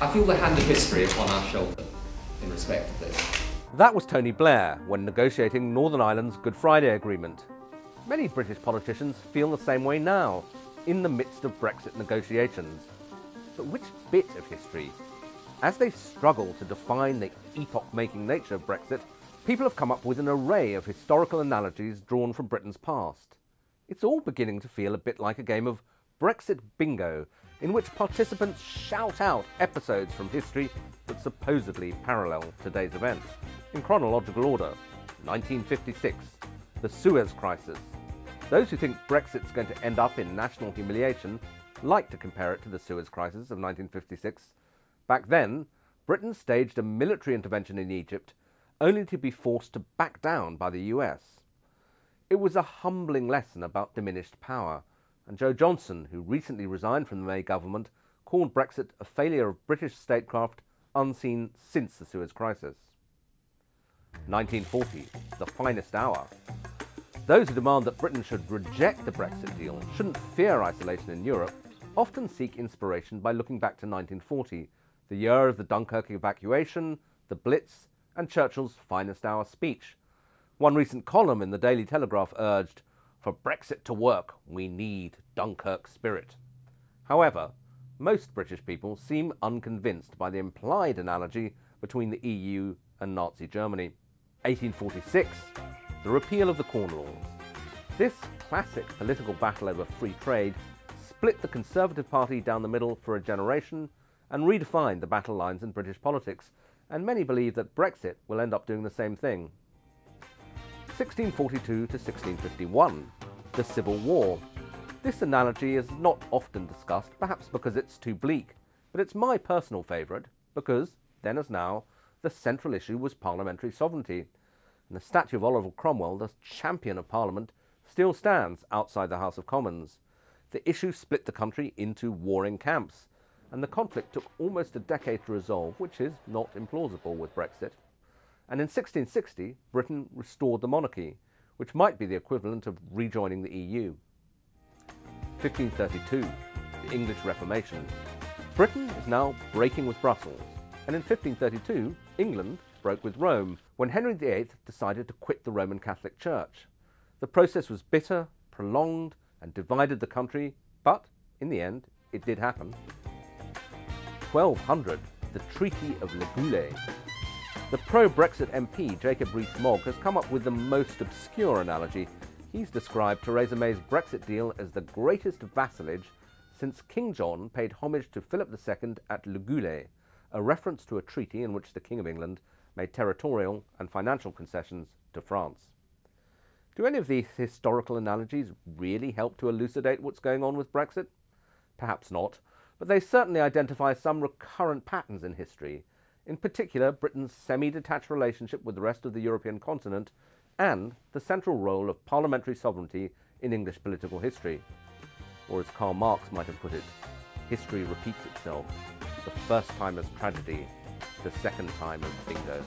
I feel the hand of history upon our shoulder in respect of this. That was Tony Blair when negotiating Northern Ireland's Good Friday Agreement. Many British politicians feel the same way now, in the midst of Brexit negotiations. But which bit of history? As they struggle to define the epoch-making nature of Brexit, people have come up with an array of historical analogies drawn from Britain's past. It's all beginning to feel a bit like a game of Brexit bingo, in which participants shout out episodes from history that supposedly parallel today's events. In chronological order: 1956, the Suez crisis. Those who think Brexit's going to end up in national humiliation like to compare it to the Suez crisis of 1956. Back then, Britain staged a military intervention in Egypt only to be forced to back down by the US. It was a humbling lesson about diminished power, and Joe Johnson, who recently resigned from the May government, called Brexit a failure of British statecraft unseen since the Suez crisis. 1940, the finest hour. Those who demand that Britain should reject the Brexit deal, shouldn't fear isolation in Europe, often seek inspiration by looking back to 1940, the year of the Dunkirk evacuation, the Blitz, and Churchill's finest hour speech. One recent column in the Daily Telegraph urged, "For Brexit to work, we need Dunkirk spirit." However, most British people seem unconvinced by the implied analogy between the EU and Nazi Germany. 1846, the repeal of the Corn Laws. This classic political battle over free trade split the Conservative Party down the middle for a generation and redefined the battle lines in British politics, and many believe that Brexit will end up doing the same thing. 1642 to 1651, the Civil War. This analogy is not often discussed, perhaps because it's too bleak, but it's my personal favourite because, then as now, the central issue was parliamentary sovereignty, and the statue of Oliver Cromwell, the champion of Parliament, still stands outside the House of Commons. The issue split the country into warring camps, and the conflict took almost a decade to resolve, which is not implausible with Brexit. And in 1660, Britain restored the monarchy, which might be the equivalent of rejoining the EU. 1532, the English Reformation. Britain is now breaking with Brussels, and in 1532, England broke with Rome, when Henry VIII decided to quit the Roman Catholic Church. The process was bitter, prolonged, and divided the country, but in the end, it did happen. 1200, the Treaty of Le Goulet. The pro-Brexit MP, Jacob Rees-Mogg, has come up with the most obscure analogy. He's described Theresa May's Brexit deal as the greatest vassalage since King John paid homage to Philip II at Le Goulet, a reference to a treaty in which the King of England made territorial and financial concessions to France. Do any of these historical analogies really help to elucidate what's going on with Brexit? Perhaps not, but they certainly identify some recurrent patterns in history, in particular Britain's semi-detached relationship with the rest of the European continent and the central role of parliamentary sovereignty in English political history. Or as Karl Marx might have put it, history repeats itself. The first time as tragedy, the second time as bingo.